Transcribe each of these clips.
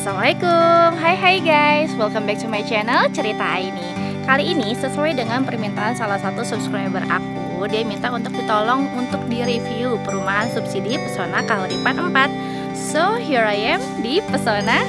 Assalamualaikum, hai guys, welcome back to my channel Cerita Aini. Kali ini sesuai dengan permintaan salah satu subscriber aku, dia minta untuk ditolong untuk direview perumahan subsidi Pesona Kahuripan 4. So here I am di Pesona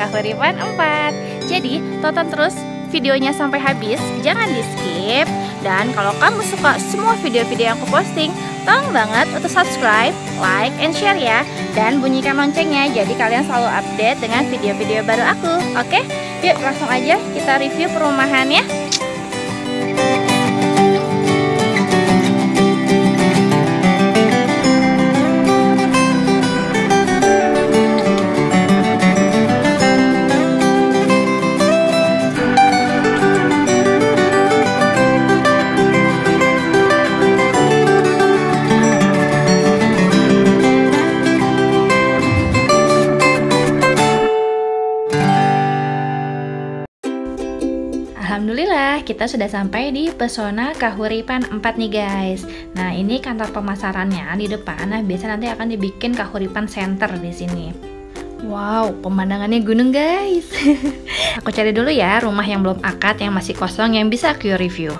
Kahuripan 4. Jadi tonton terus videonya sampai habis, jangan di skip. Dan kalau kamu suka semua video-video yang aku posting, tolong banget untuk subscribe, like, and share ya. Dan bunyikan loncengnya, jadi kalian selalu update dengan video-video baru aku. Oke, yuk langsung aja kita review perumahannya. Alhamdulillah kita sudah sampai di Pesona Kahuripan 4 nih guys. Nah ini kantor pemasarannya di depan. Nah biasa nanti akan dibikin Kahuripan Center di sini. Wow, pemandangannya gunung guys. Aku cari dulu ya rumah yang belum akad, yang masih kosong, yang bisa aku review.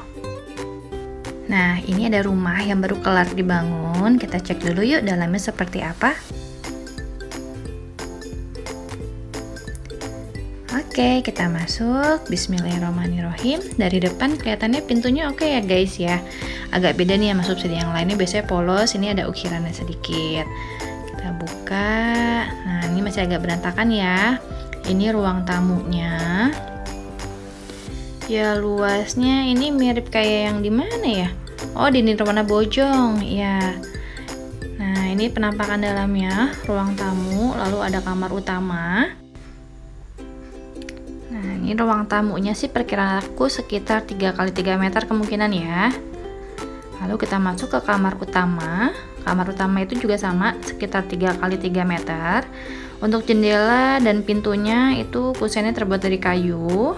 Nah ini ada rumah yang baru kelar dibangun. Kita cek dulu yuk dalamnya seperti apa. Oke, kita masuk. Bismillahirrahmanirrahim. Dari depan kelihatannya pintunya oke ya guys ya. Agak beda nih sama subsidi yang lainnya, biasanya polos, ini ada ukirannya sedikit. Kita buka. Nah, ini masih agak berantakan ya. Ini ruang tamunya. Ya, luasnya ini mirip kayak yang di mana ya? Oh, di Nirwana Bojong. Ya. Nah, ini penampakan dalamnya, ruang tamu, lalu ada kamar utama. Nah, ini ruang tamunya sih perkiraan aku sekitar 3x3 meter kemungkinan ya. Lalu kita masuk ke kamar utama. Kamar utama itu juga sama, sekitar 3x3 meter. Untuk jendela dan pintunya itu kusennya terbuat dari kayu.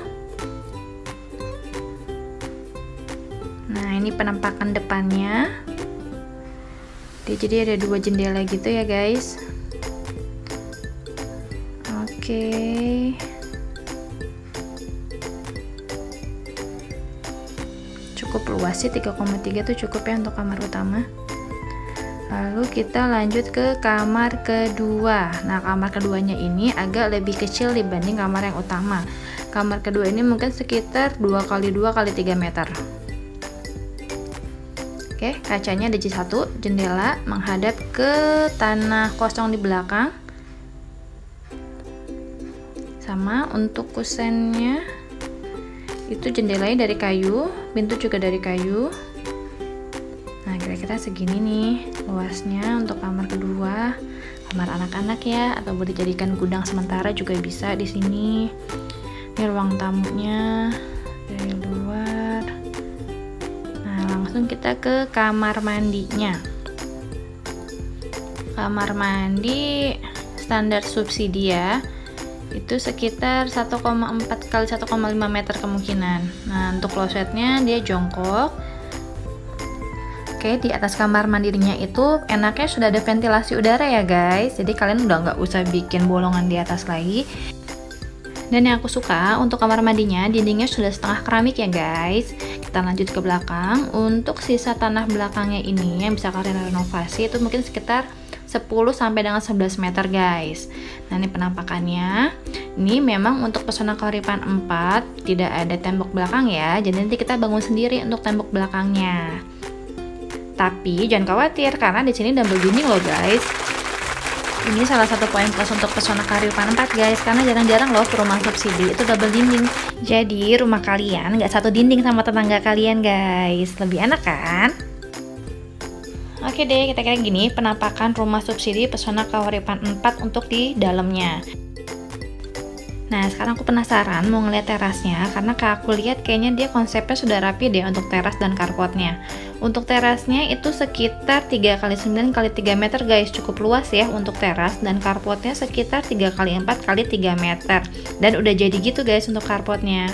Nah, ini penampakan depannya. Jadi ada 2 jendela gitu ya guys. Oke. Cukup luas sih, 3,3 tuh cukup ya untuk kamar utama. Lalu kita lanjut ke kamar kedua. Nah, kamar keduanya ini agak lebih kecil dibanding kamar yang utama. Kamar kedua ini mungkin sekitar 2x2x3 meter. Oke, kacanya ada J1, jendela menghadap ke tanah kosong di belakang. Sama untuk kusennya itu jendelanya dari kayu, pintu juga dari kayu. Nah kira-kira segini nih luasnya untuk kamar kedua, kamar anak-anak ya, atau boleh dijadikan gudang sementara juga bisa di sini. Ini ruang tamunya dari luar. Nah langsung kita ke kamar mandinya. Kamar mandi standar subsidi ya. Itu sekitar 1,4 x 1,5 meter kemungkinan. Nah untuk klosetnya dia jongkok. Oke, di atas kamar mandinya itu enaknya sudah ada ventilasi udara ya guys, jadi kalian udah nggak usah bikin bolongan di atas lagi. Dan yang aku suka untuk kamar mandinya, dindingnya sudah setengah keramik ya guys. Kita lanjut ke belakang. Untuk sisa tanah belakangnya ini yang bisa kalian renovasi itu mungkin sekitar 10 sampai dengan 11 meter guys. Nah ini penampakannya. Ini memang untuk Pesona Kahuripan 4 tidak ada tembok belakang ya. Jadi nanti kita bangun sendiri untuk tembok belakangnya. Tapi jangan khawatir karena di sini double dinding loh guys. Ini salah satu poin plus untuk Pesona Kahuripan 4 guys, karena jarang-jarang loh perumahan subsidi itu double dinding. Jadi rumah kalian nggak satu dinding sama tetangga kalian guys. Lebih enak kan? Oke deh, kita kayak gini penampakan rumah subsidi Pesona Kahuripan 4 untuk di dalamnya. Nah, sekarang aku penasaran mau ngeliat terasnya, karena aku lihat kayaknya dia konsepnya sudah rapi deh untuk teras dan carportnya. Untuk terasnya itu sekitar 3x9x3 meter guys, cukup luas ya untuk teras, dan carportnya sekitar 3x4x3 meter. Dan udah jadi gitu guys untuk carportnya.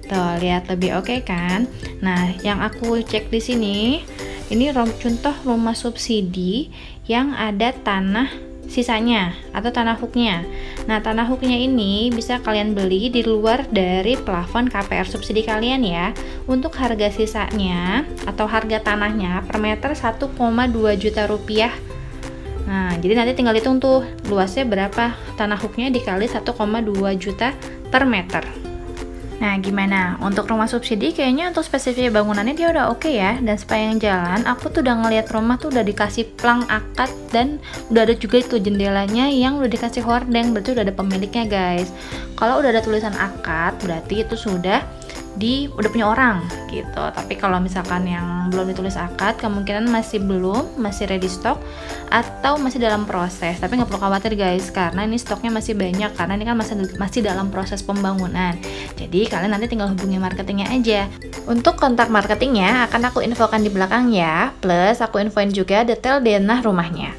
Tuh, lihat lebih oke kan? Nah, yang aku cek di sini ini contoh rumah subsidi yang ada tanah sisanya atau tanah hooknya. Nah, tanah hooknya ini bisa kalian beli di luar dari plafon KPR subsidi kalian ya. Untuk harga sisanya atau harga tanahnya per meter 1,2 juta rupiah. Nah, jadi nanti tinggal hitung tuh luasnya berapa tanah hooknya dikali 1,2 juta per meter. Nah, gimana? Untuk rumah subsidi kayaknya untuk spesifik bangunannya dia udah oke ya. Dan sepanjang jalan, aku tuh udah ngeliat rumah tuh udah dikasih plang akad dan udah ada juga itu jendelanya yang udah dikasih hordeng, berarti udah ada pemiliknya guys. Kalau udah ada tulisan akad, berarti itu sudah udah punya orang gitu. Tapi kalau misalkan yang belum ditulis akad, kemungkinan masih ready stock atau masih dalam proses. Tapi nggak perlu khawatir guys, karena ini stoknya masih banyak, karena ini kan masih dalam proses pembangunan. Jadi kalian nanti tinggal hubungi marketingnya aja. Untuk kontak marketingnya akan aku infokan di belakang ya, plus aku infoin juga detail denah rumahnya.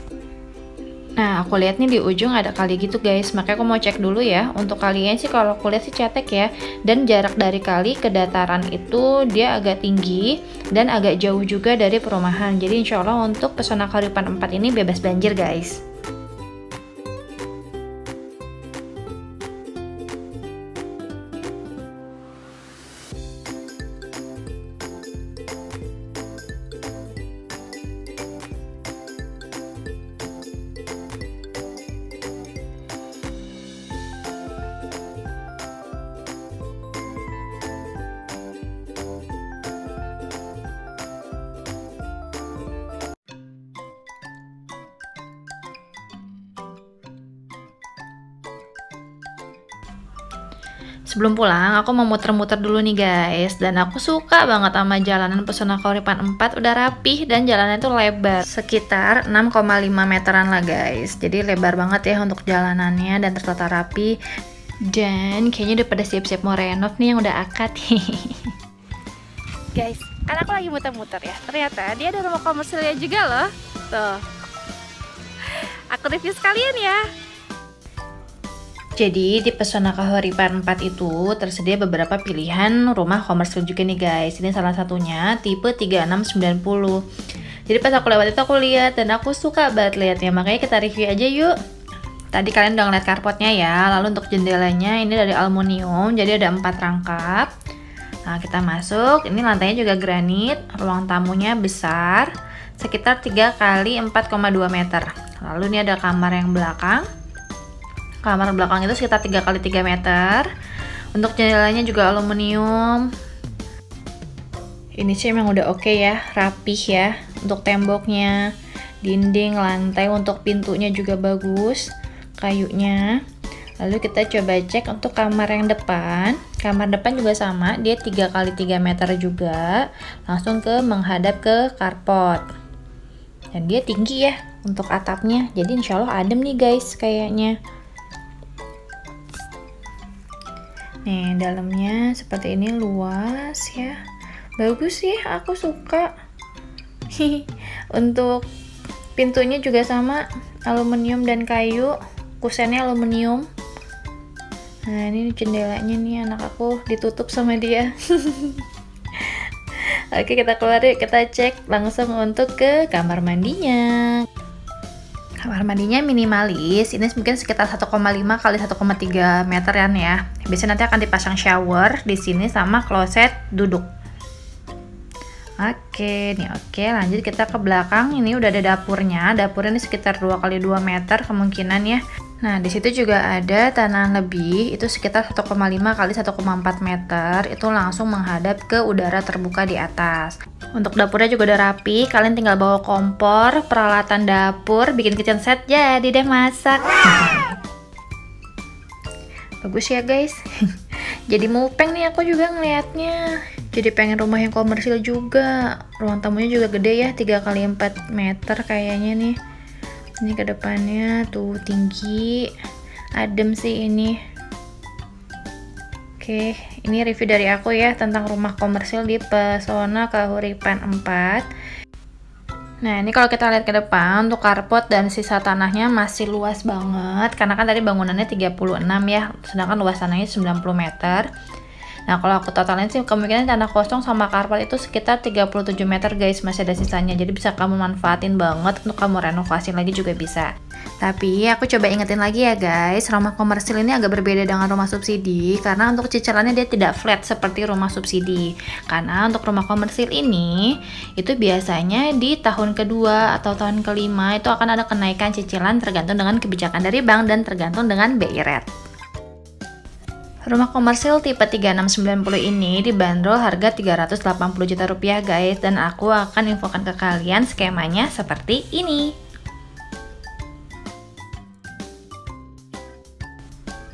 Nah, aku lihat nih di ujung ada kali gitu guys, makanya aku mau cek dulu ya. Untuk kalinya sih kalau aku lihat sih cetek ya, dan jarak dari kali ke dataran itu dia agak tinggi dan agak jauh juga dari perumahan. Jadi insya Allah untuk Pesona Kahuripan 4 ini bebas banjir guys. Sebelum pulang, aku mau muter-muter dulu nih guys. Dan aku suka banget sama jalanan Pesona Kahuripan 4. Udah rapih dan jalannya tuh lebar. Sekitar 6,5 meteran lah guys. Jadi lebar banget ya untuk jalanannya dan tertata rapi. Dan kayaknya udah pada siap-siap mau renov nih yang udah akad. Guys, kan aku lagi muter-muter ya. Ternyata dia ada rumah komersilnya juga loh. Tuh. Aku review sekalian ya. Jadi di Pesona Kahuripan 4 itu tersedia beberapa pilihan rumah komersil juga nih guys. Ini salah satunya tipe 3690. Jadi pas aku lewat itu aku lihat dan aku suka banget lihatnya. Makanya kita review aja yuk. Tadi kalian udah ngeliat carportnya ya. Lalu untuk jendelanya ini dari aluminium, jadi ada 4 rangkap. Nah, kita masuk. Ini lantainya juga granit. Ruang tamunya besar, sekitar 3 kali 4,2 meter. Lalu ini ada kamar yang belakang. Kamar belakang itu sekitar 3 kali 3 meter. Untuk jendelanya juga aluminium. Ini sih emang udah oke ya, rapih ya. Untuk temboknya, dinding, lantai, untuk pintunya juga bagus, kayunya. Lalu kita coba cek untuk kamar yang depan. Kamar depan juga sama, dia 3 kali 3 meter juga. Langsung menghadap ke carport. Dan dia tinggi ya untuk atapnya. Jadi insya Allah adem nih guys kayaknya. Nih, dalamnya seperti ini, luas ya. Bagus sih, aku suka. Untuk pintunya juga sama, aluminium dan kayu. Kusennya aluminium. Nah, ini jendelanya nih anak aku ditutup sama dia. Oke, kita keluar yuk, kita cek langsung untuk ke kamar mandinya. Kamar mandinya minimalis, ini mungkin sekitar 1,5 kali 1,3 meteran ya. Biasanya nanti akan dipasang shower di sini sama kloset duduk. Oke, nih oke, lanjut kita ke belakang. Ini udah ada dapurnya. Dapurnya ini sekitar 2 kali 2 meter kemungkinan ya. Nah, di situ juga ada tanah lebih, itu sekitar 1,5 kali 1,4 meter. Itu langsung menghadap ke udara terbuka di atas. Untuk dapurnya juga udah rapi, kalian tinggal bawa kompor, peralatan dapur, bikin kitchen set, jadi deh masak. Bagus ya guys. Jadi mupeng nih aku juga ngeliatnya. Jadi pengen rumah yang komersil juga. Ruang tamunya juga gede ya, 3 kali 4 meter kayaknya nih. Ini ke depannya tuh tinggi, adem sih ini. Oke, ini review dari aku ya tentang rumah komersil di Pesona Kahuripan 4. Nah, ini kalau kita lihat ke depan untuk carport dan sisa tanahnya masih luas banget karena kan tadi bangunannya 36 ya, sedangkan luas tanahnya 90 meter. Nah, kalau aku totalin sih kemungkinan tanah kosong sama carport itu sekitar 37 meter guys, masih ada sisanya. Jadi bisa kamu manfaatin banget untuk kamu renovasi lagi juga bisa. Tapi aku coba ingetin lagi ya guys, rumah komersil ini agak berbeda dengan rumah subsidi karena untuk cicilannya dia tidak flat seperti rumah subsidi. Karena untuk rumah komersil ini itu biasanya di tahun kedua atau tahun kelima itu akan ada kenaikan cicilan tergantung dengan kebijakan dari bank dan tergantung dengan BI rate. Rumah komersil tipe 3690 ini dibanderol harga 380 juta rupiah guys, dan aku akan infokan ke kalian skemanya seperti ini.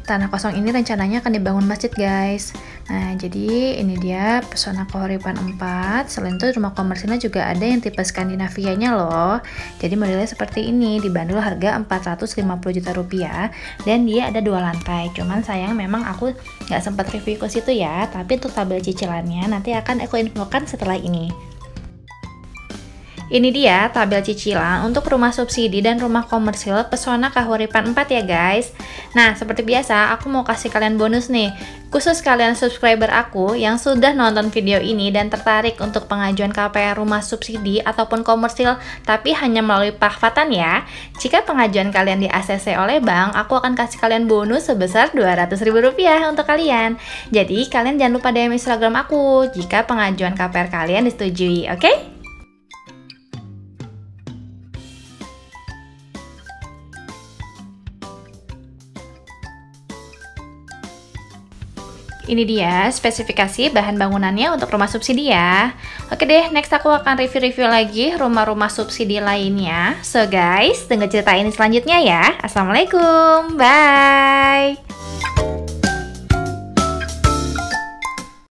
Tanah kosong ini rencananya akan dibangun masjid guys. Nah, jadi ini dia Pesona Kahuripan 4. Selain itu rumah komersilnya juga ada yang tipe Skandinavianya loh. Jadi modelnya seperti ini, dibanderol harga 450 juta rupiah dan dia ada 2 lantai. Cuman sayang memang aku nggak sempat review ke situ ya, tapi untuk tabel cicilannya nanti akan aku infokan setelah ini. Ini dia tabel cicilan untuk rumah subsidi dan rumah komersil Pesona Kahuripan 4 ya guys. Nah, seperti biasa aku mau kasih kalian bonus nih, khusus kalian subscriber aku yang sudah nonton video ini dan tertarik untuk pengajuan KPR rumah subsidi ataupun komersil tapi hanya melalui Pakvatan ya. Jika pengajuan kalian di ACC oleh bank, aku akan kasih kalian bonus sebesar Rp200.000 untuk kalian. Jadi kalian jangan lupa DM Instagram aku jika pengajuan KPR kalian disetujui, oke? Ini dia spesifikasi bahan bangunannya untuk rumah subsidi ya. Oke deh, next aku akan review-review lagi rumah-rumah subsidi lainnya. So guys, tunggu cerita ini selanjutnya ya. Assalamualaikum, bye!